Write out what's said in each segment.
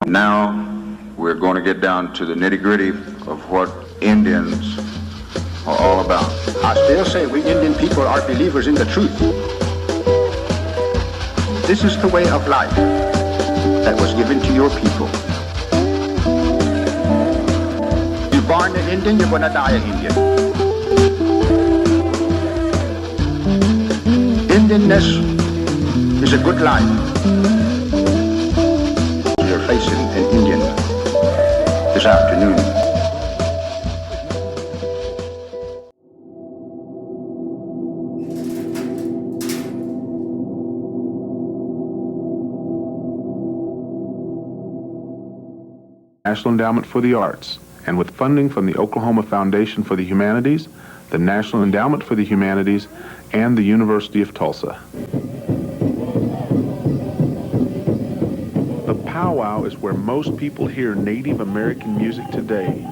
Now we're going to get down to the nitty-gritty of what Indians are all about. I still say we Indian people are believers in the truth. This is the way of life that was given to your people. You're born an Indian, you're going to die an Indian. Indianness is a good life. You're facing an Indian this afternoon. National Endowment for the Arts, and with funding from the Oklahoma Foundation for the Humanities, the National Endowment for the Humanities, and the University of Tulsa. The powwow is where most people hear Native American music today.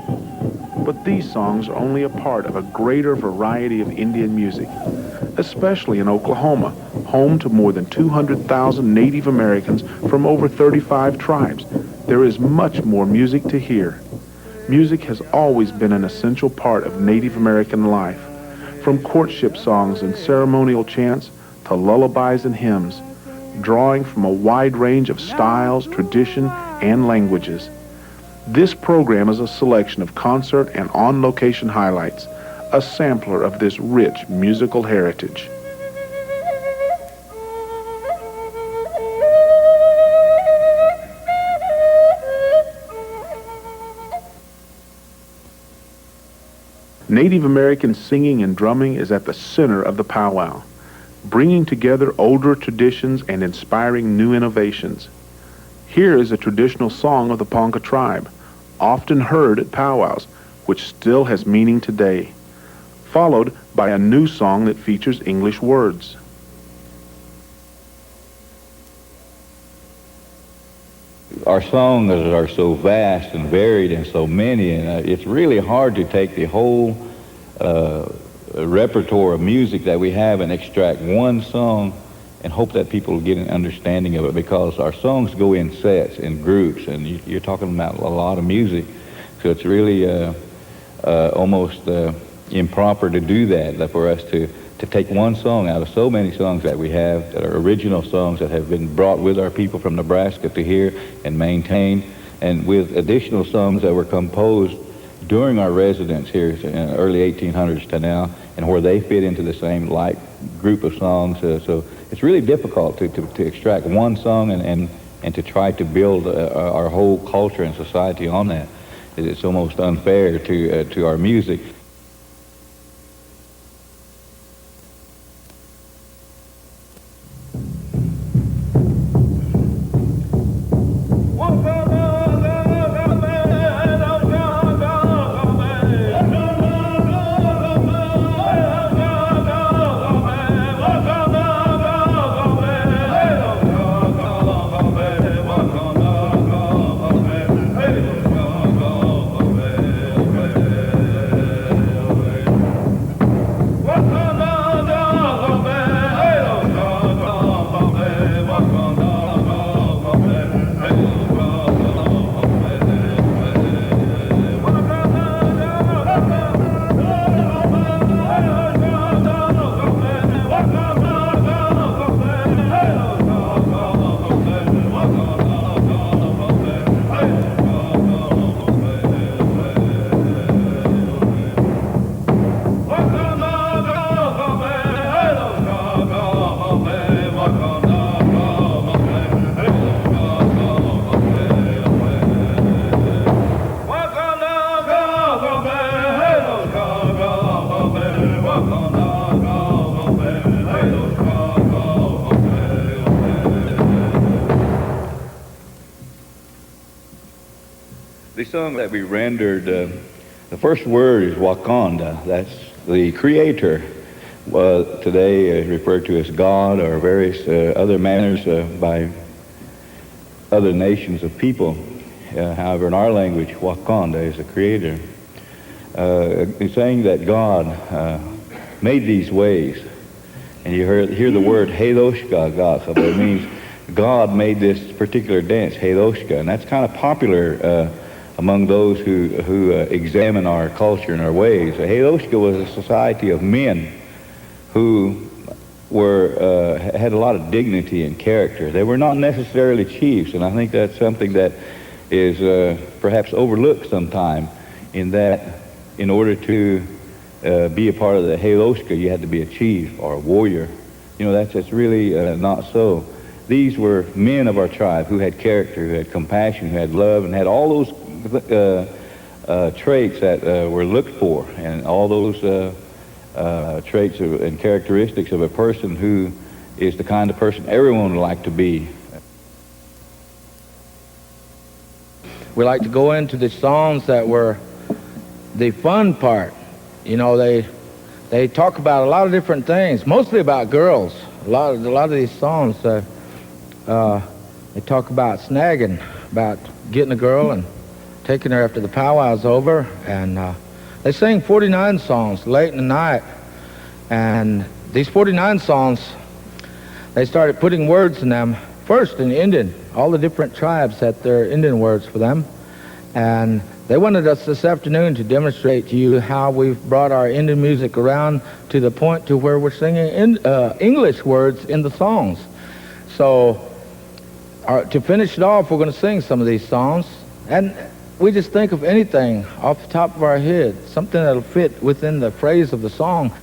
But these songs are only a part of a greater variety of Indian music, especially in Oklahoma, home to more than 200,000 Native Americans from over 35 tribes. There is much more music to hear. Music has always been an essential part of Native American life, from courtship songs and ceremonial chants to lullabies and hymns, drawing from a wide range of styles, tradition, and languages. This program is a selection of concert and on-location highlights, a sampler of this rich musical heritage. Native American singing and drumming is at the center of the powwow, bringing together older traditions and inspiring new innovations. Here is a traditional song of the Ponca tribe, often heard at powwows, which still has meaning today, followed by a new song that features English words. Our songs are so vast and varied and so many, and it's really hard to take the whole repertoire of music that we have and extract one song and hope that people will get an understanding of it, because our songs go in sets, in groups, and you're talking about a lot of music, so it's really almost improper to do that, for us to take one song out of so many songs that we have that are original songs that have been brought with our people from Nebraska to hear and maintain, and with additional songs that were composed during our residence here in the early 1800s to now, and where they fit into the same like group of songs. So it's really difficult to extract one song and to try to build our whole culture and society on that. It's almost unfair to our music. The song that we rendered, the first word is Wakanda. That's the creator. Today referred to as God, or various other manners by other nations of people. However, in our language, Wakanda is the creator. He's saying that God made these ways. And you hear the word Hadoshka, but it means God made this particular dance, Heloshka, and that's kind of popular among those who examine our culture and our ways. Heloshka was a society of men who had a lot of dignity and character. They were not necessarily chiefs, and I think that's something that is perhaps overlooked sometime, in that in order to be a part of the Heloshka, you had to be a chief or a warrior. You know, that's really not so. These were men of our tribe who had character, who had compassion, who had love, and had all those traits that were looked for, and all those traits and characteristics of a person who is the kind of person everyone would like to be. We like to go into the songs that were the fun part. You know, they talk about a lot of different things, mostly about girls. A lot of these songs, they talk about snagging, about getting a girl and taking her after the powwow's over, and they sang 49 songs late in the night. And these 49 songs, they started putting words in them, first in Indian. All the different tribes had their Indian words for them. And they wanted us this afternoon to demonstrate to you how we've brought our Indian music around to the point to where we're singing English words in the songs. So to finish it off, we're going to sing some of these songs. And we just think of anything off the top of our head, something that'll fit within the phrase of the song.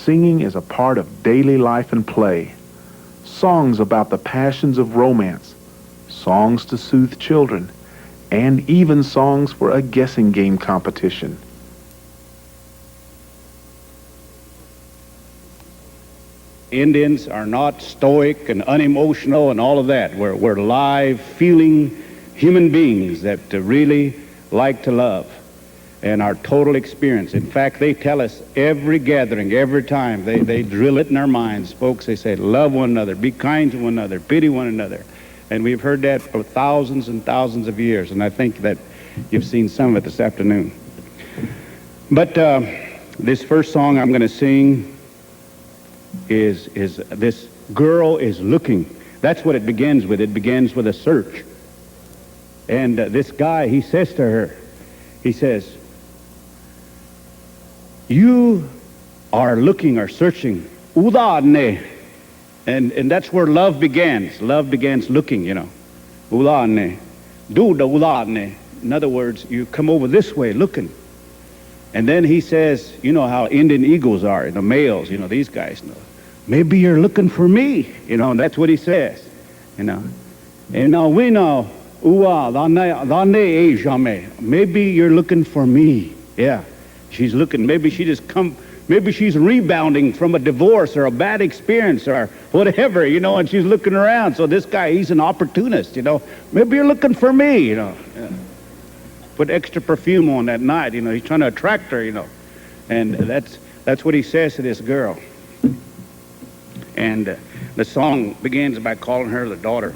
Singing is a part of daily life and play. Songs about the passions of romance, songs to soothe children, and even songs for a guessing game competition. Indians are not stoic and unemotional and all of that. We're live, feeling human beings that really like to love, and our total experience. In fact, they tell us every gathering, every time, they drill it in our minds. Folks, they say, love one another, be kind to one another, pity one another. And we've heard that for thousands and thousands of years, and I think that you've seen some of it this afternoon. But this first song I'm going to sing is this girl is looking. That's what it begins with. It begins with a search. And this guy, he says to her, he says, you are looking or searching, udane. And that's where love begins. Love begins looking, you know. Udane. Duda udane. In other words, you come over this way looking. And then he says, you know how Indian eagles are, the males, you know, these guys know. Maybe you're looking for me, you know, and that's what he says, you know. And now we know, maybe you're looking for me. Yeah, she's looking, maybe she's rebounding from a divorce or a bad experience or whatever, you know, and she's looking around. So this guy, he's an opportunist, you know. Maybe you're looking for me, you know. Yeah. Put extra perfume on that night, you know. He's trying to attract her, you know. And That's what he says to this girl. And the song begins by calling her the daughter.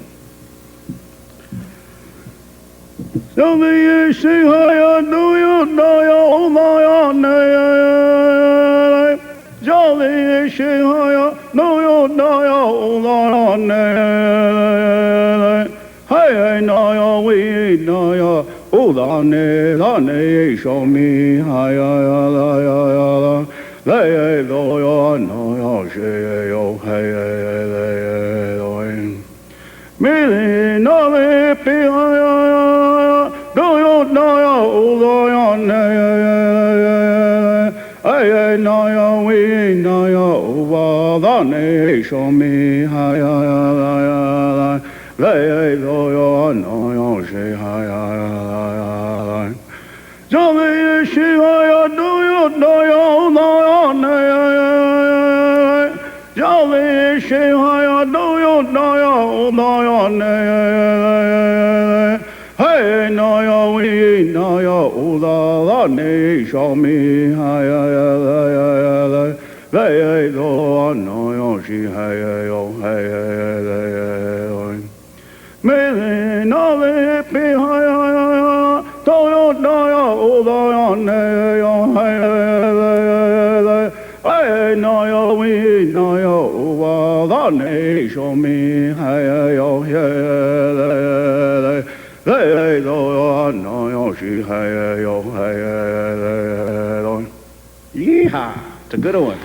Yeehaw! It's a good one.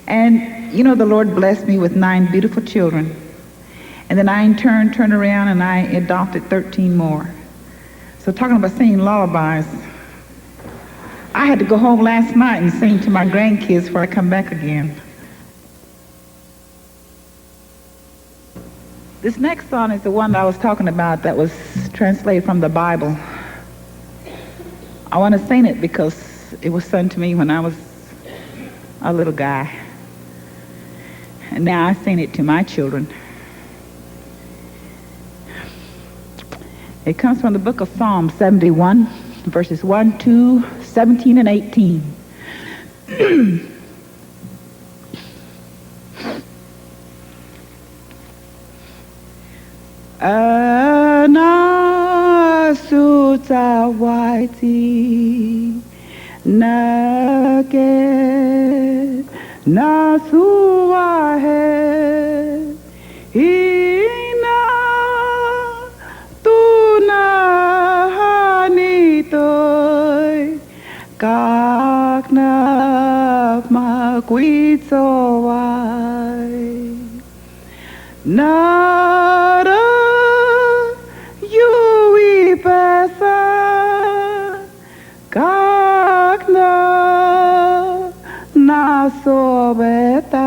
And, you know, the Lord blessed me with 9 beautiful children. And then I, in turn, turned around and I adopted 13 more. So talking about singing lullabies, I had to go home last night and sing to my grandkids before I come back again. This next song is the one that I was talking about that was translated from the Bible. I want to sing it because it was sung to me when I was a little guy. And now I sing it to my children. It comes from the book of Psalm 71, verses 1, 2, 17, and 18. Anasuta waiti nake nasuahe ina tuna hanitoi kakna makwitsowai nara yui pesa kakna nasobetai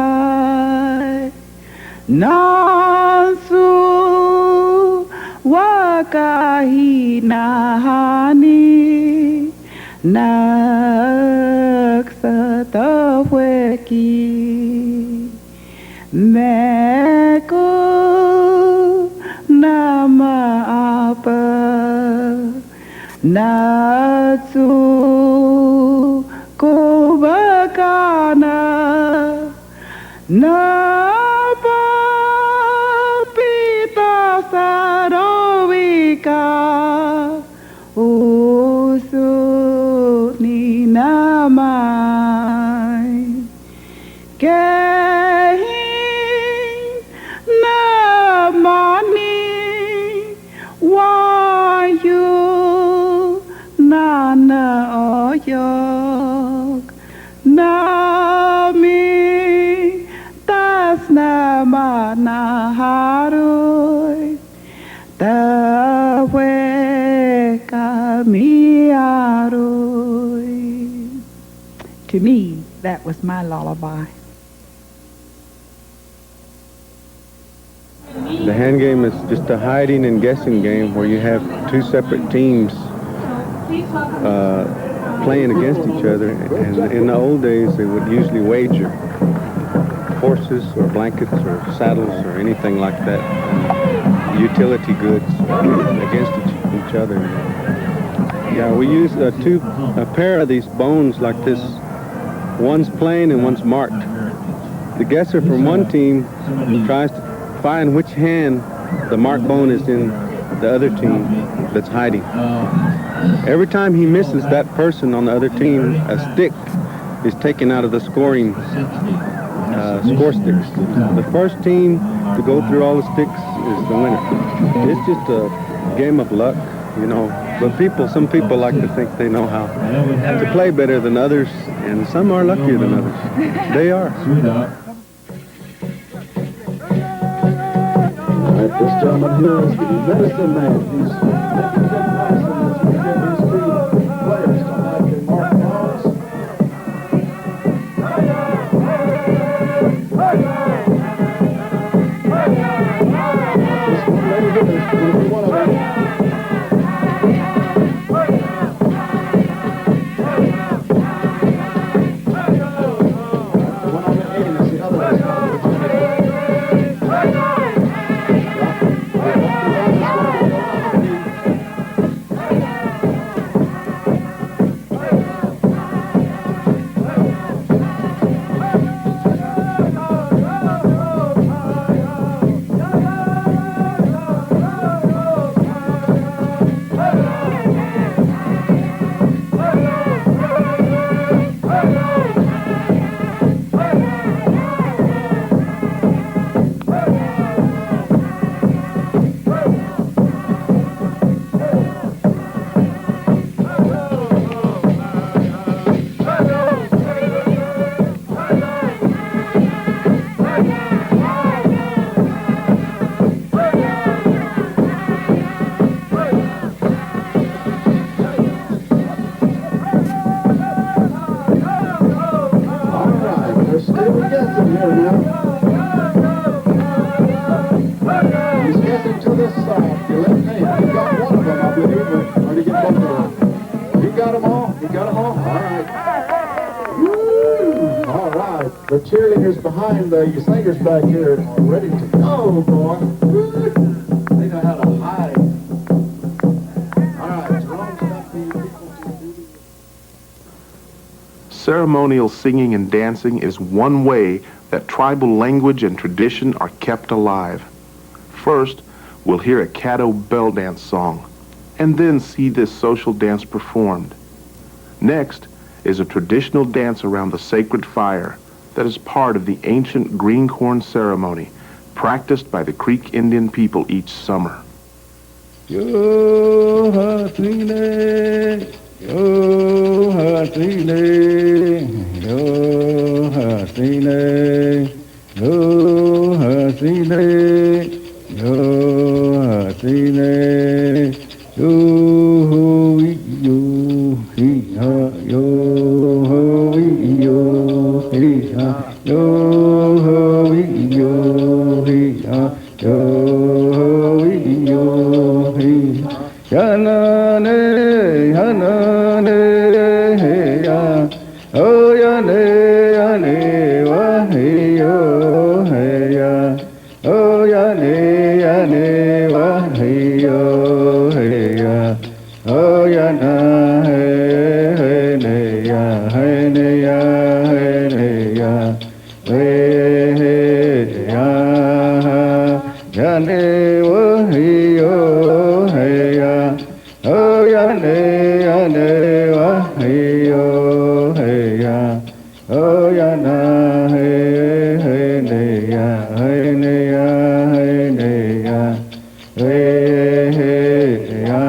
nasu wakahi nahani naksataweki meko nama apa natsu kobakana napa pita sarovika usuni namai kehin namani wayu nana oyok nami tasnama naharui tawe kamiarui. To me, that was my lullaby. The hand game is just a hiding and guessing game where you have 2 separate teams playing against each other. And in the old days, they would usually wager horses or blankets or saddles or anything like that, utility goods against each each other. Yeah, we use a pair of these bones like this. One's plain and one's marked. The guesser from one team tries to find which hand the marked bone is in the other team that's hiding. Every time he misses that person on the other team, a stick is taken out of the scoring score sticks. The first team to go through all the sticks is the winner. It's just a game of luck, you know. But some people like to think they know how to play better than others, and some are luckier than others. They are. All right, this gentleman here is the medicine man. He's making good medicine as we give these two players to like and mark bones. This one lady here is going to be one of them. The cheerleaders behind the singers back here are ready to go, boy. They know how to hide. All right, Jerome's got the people to do the... Ceremonial singing and dancing is one way that tribal language and tradition are kept alive. First, we'll hear a Caddo bell dance song, and then see this social dance performed. Next is a traditional dance around the sacred fire that is part of the ancient green corn ceremony practiced by the Creek Indian people each summer. Yo hasile, yo hasile, yo hasile, yo hasile, yo hasile, yo hi ha yo hi ha yo hi ha yo Yanane, yanane, hey ya, oh yane, yane, wa hey yo, hey ya, oh yane, yane, wa hey yo, hey ya, oh yana, hey ne ya, hey ne ya, hey ne ya, hey ya, yane, wa hey yo, hey ya. Oh yane yane wa hey yo hey ya oh yana hey hey ne ya hey ne ya hey ne ya hey hey ya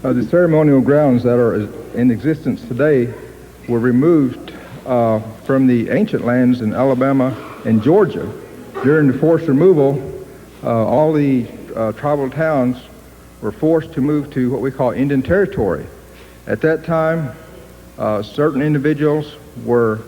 The ceremonial grounds that are in existence today were removed from the ancient lands in Alabama and Georgia. During the forced removal, all the tribal towns were forced to move to what we call Indian Territory. At that time, certain individuals were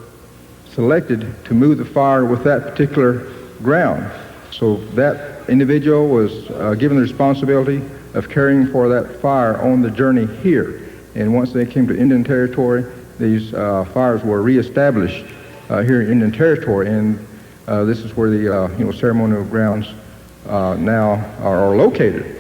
selected to move the fire with that particular ground. So that individual was given the responsibility of caring for that fire on the journey here. And once they came to Indian Territory, these fires were reestablished here in Indian Territory, and this is where the ceremonial grounds now are located.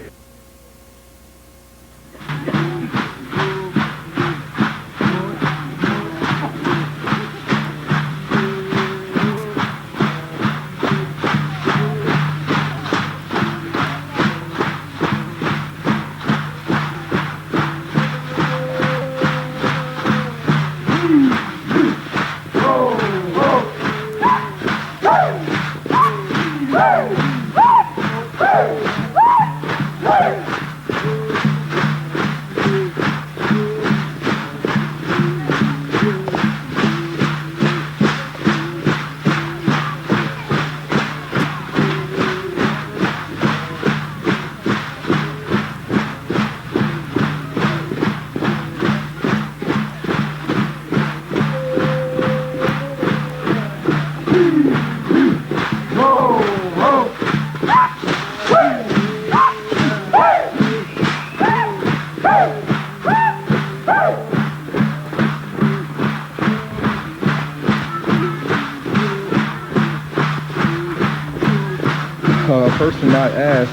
A person might ask,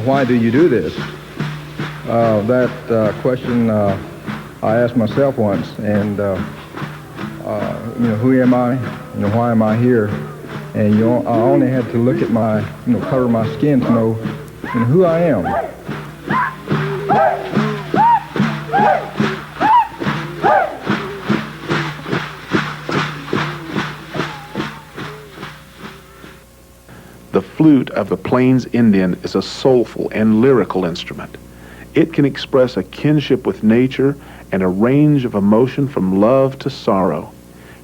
why do you do this? That question I asked myself once, and who am I? Why am I here? And I only had to look at my, color of my skin to know who I am. The flute of the Plains Indian is a soulful and lyrical instrument. It can express a kinship with nature and a range of emotion from love to sorrow.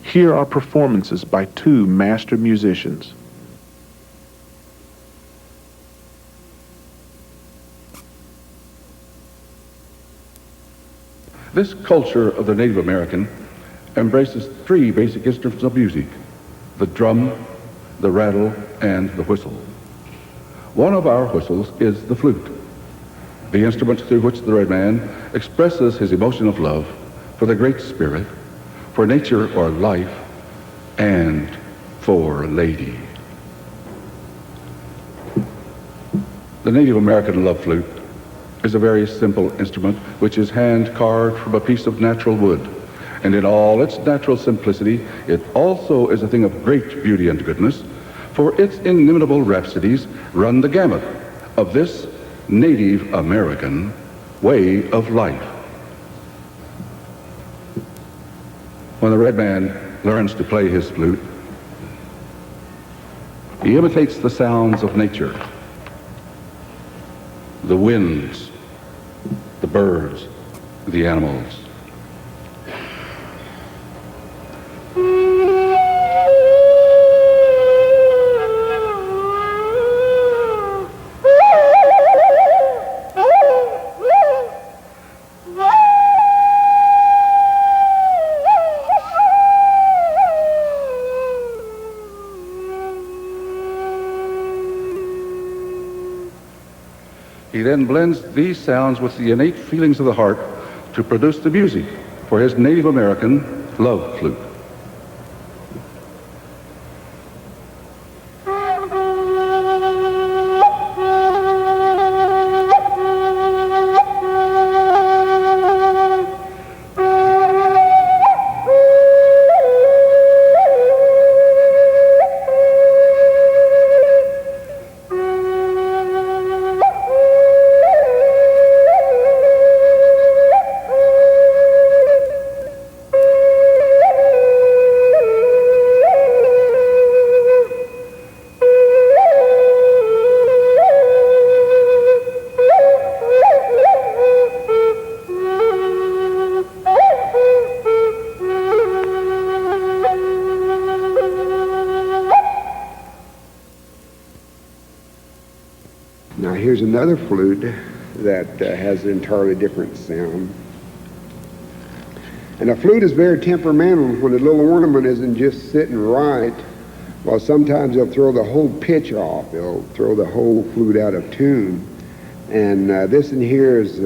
Here are performances by two master musicians. This culture of the Native American embraces three basic instruments of music: the drum, the rattle, and the whistle. One of our whistles is the flute, the instrument through which the red man expresses his emotion of love for the Great Spirit, for nature or life, and for a lady. The Native American love flute is a very simple instrument which is hand carved from a piece of natural wood. And in all its natural simplicity, it also is a thing of great beauty and goodness, for its inimitable rhapsodies run the gamut of this Native American way of life. When the red man learns to play his flute, he imitates the sounds of nature, the winds, the birds, the animals. He then blends these sounds with the innate feelings of the heart to produce the music for his Native American love flute. Now here's another flute that has an entirely different sound. And a flute is very temperamental. When the little ornament isn't just sitting right, well, sometimes they'll throw the whole pitch off. They'll throw the whole flute out of tune. And this in here is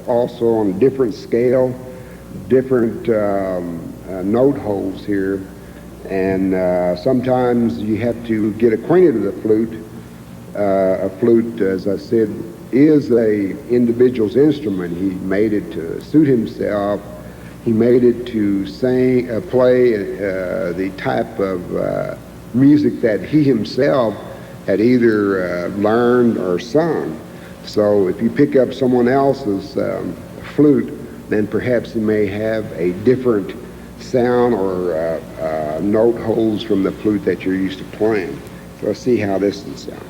also on a different scale, different note holes here. And sometimes you have to get acquainted with the flute. A flute, as I said, is a individual's instrument. He made it to suit himself. He made it to sing, play the type of music that he himself had either learned or sung. So if you pick up someone else's flute, then perhaps he may have a different sound or note holes from the flute that you're used to playing. So let's see how this one sounds.